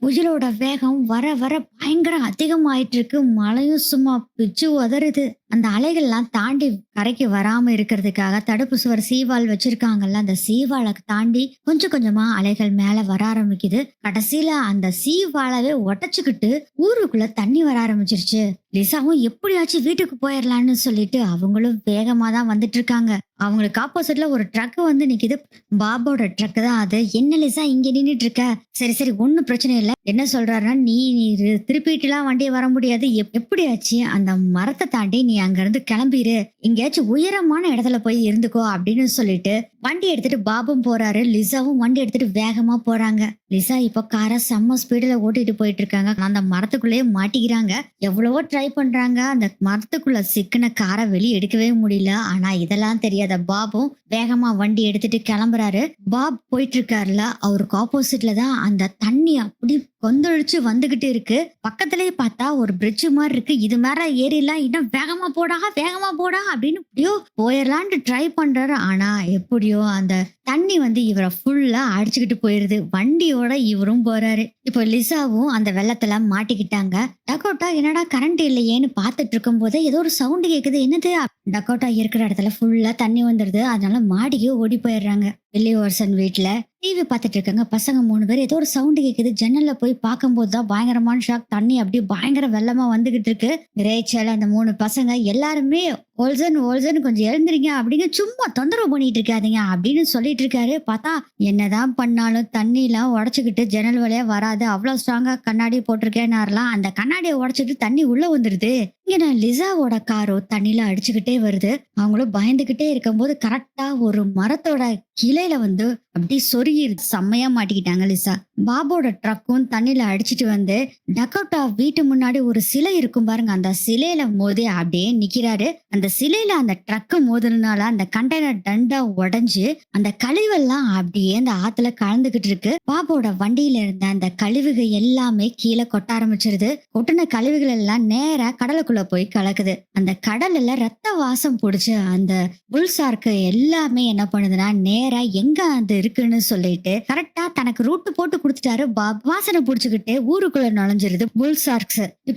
புயலோட வேகம் வர வர பயங்கர அதிகமாயிட்டு இருக்கு. மழையும் சும்மா பிச்சு உதறுது. அந்த அலைகள்லாம் தாண்டி கரைக்கு வராம இருக்கிறதுக்காக தடுப்பு சுவர் சீவால் வச்சிருக்காங்கல்ல. அந்த சீவாலை தாண்டி கொஞ்சம் கொஞ்சமா அலைகள் மேல வர ஆரம்பிக்குது. கடைசியில அந்த சீவாலவே உடைச்சுக்கிட்டு ஊருக்குள்ள தண்ணி வர ஆரம்பிச்சிருச்சு. லிசாவும் எப்படியாச்சும் வீட்டுக்கு போயிடலான்னு சொல்லிட்டு அவங்களும் வேகமா தான் வந்துட்டு இருக்காங்க. அவங்களுக்கு ஆப்போசிட்ல ஒரு ட்ரக் வந்து நிக்குது. பாபோட ட்ரக் தான் அது. என்ன லிசா இங்க நின்னுட்டு இருக்க? சரி சரி, ஒண்ணும் பிரச்சனை இல்ல. என்ன சொல்றாருன்னா, நீ திருப்பிட்டுலாம் வண்டிய வர முடியாது. எப்படியாச்சு அந்த மரத்தை தாண்டி நீ அங்க இருந்து கிளம்பிரு. எங்கேயாச்சும் உயரமான இடத்துல போய் இருந்துக்கோ அப்படின்னு சொல்லிட்டு வண்டி எடுத்துட்டு பாபும் போறாரு. லிசாவும் வண்டி எடுத்துட்டு வேகமா போறாங்க. லிசா இப்ப காரை செம்ம ஸ்பீடுல ஓட்டிட்டு போயிட்டு இருக்காங்க. அந்த மரத்துக்குள்ளேயே மாட்டிக்கிறாங்க. எவ்வளவோ ட்ரை பண்றாங்க. அந்த மரத்துக்குள்ள சிக்கின காரை வெளியே எடுக்கவே முடியல. ஆனா இதெல்லாம் தெரியாத பாபும் வேகமா வண்டி எடுத்துட்டு கிளம்புறாரு. பாப் போயிட்டு இருக்காருல, அவருக்கு ஆப்போசிட்ல தான் அந்த தண்ணி அப்படி கொந்தளிச்சு வந்துகிட்டு இருக்கு. பக்கத்திலேயே பார்த்தா ஒரு பிரிட்ஜ் மாதிரி இருக்கு. இது மேல ஏறிலாம் இன்னும் வேகமா போடா அப்படின்னு எப்படியோ போயிடலான்ட்டு ட்ரை பண்றாரு. ஆனா எப்படியோ அந்த தண்ணி வந்து இவரை ஃபுல்லா அடிச்சுக்கிட்டு போயிருது. வண்டியோட இவரும் போறாரு. இப்போ லிசாவும் அந்த வெள்ளத்துல மாட்டிக்கிட்டாங்க. டக்கோட்டா என்னடா கரண்ட் இல்லையேன்னு பார்த்துட்டு இருக்கும் போது ஏதோ ஒரு சவுண்ட் கேக்குது. என்னது? டக்கோட்டா இருக்கிற இடத்துல ஃபுல்லா தண்ணி வந்துருது. அதனால மாடிக்கு ஓடி போயிடுறாங்க. வில்லிவர்சன் வீட்டுல டிவி பார்த்துட்டு இருக்காங்க. பசங்க 3 பேர். ஏதோ ஒரு சவுண்ட் கேக்குது. ஜன்னல்ல போய் பார்க்கும்போது தான் பயங்கரமான ஷாக். தண்ணி அப்படியே பயங்கர வெள்ளமா வந்துகிட்டு இருக்கு. ரேச்சல் அந்த 3 பசங்க எல்லாருமே ஓல்சன் கொஞ்சம் எழுந்திரிங்க அப்படின்னு சும்மா தொந்தரவு பண்ணிட்டு இருக்காதீங்க அப்படின்னு சொல்லிட்டு இருக்காரு. பார்த்தா என்னதான் பண்ணாலும் தண்ணி எல்லாம் உடைச்சுக்கிட்டு ஜன்னல் வழியா வராது. அவ்வளவு ஸ்ட்ராங்கா கண்ணாடி போட்டிருக்கேன்னாரலாம். அந்த கண்ணாடியை உடைச்சிட்டு தண்ணி உள்ள வந்துருது. இங்க நான் லிசாவோட காரோ தண்ணியில அடிச்சுக்கிட்டே வருது. அவங்களும் பயந்துகிட்டே இருக்கும்போது கரெக்டா ஒரு மரத்தோட கிளையில வந்து அப்படி சொருகிருது. செம்மையா மாட்டிக்கிட்டாங்க லிசா. பாபோட ட்ரக்கும் தண்ணியில அடிச்சிட்டு வந்து டக்கோட்டா வீட்டு முன்னாடி ஒரு சிலை இருக்கும் பாருங்க. அந்த சிலையில மோதி அப்படியே நிக்கிறாரு. அந்த சிலையில அந்த ட்ரக்கு மோதுனால அந்த கண்டெய்னர் டண்டா உடைஞ்சு அந்த கழிவெல்லாம் அப்படியே அந்த ஆத்துல கலந்துகிட்டு இருக்கு. பாபோட வண்டியில இருந்த அந்த கழிவுகள் எல்லாமே கீழே கொட்ட ஆரம்பிச்சிருது. கொட்டின கழிவுகள் எல்லாம் நேரா கடலுக்குள்ள போய் கலக்குது. அந்த கடல்ல ரத்த வாசம் பிடிச்சு அந்த புல்சார்க்கு எல்லாமே என்ன பண்ணுதுன்னா நேரா எங்க அது இருக்குன்னு சொல்லிட்டு கரெக்டா தனக்கு ரூட்டு போட்டு கொடுத்துட்டாரு. பாப் வாசனை புடிச்சுக்கிட்டே ஊருக்குள்ள நுழைஞ்சிருது புல்சார்க்ஸ்.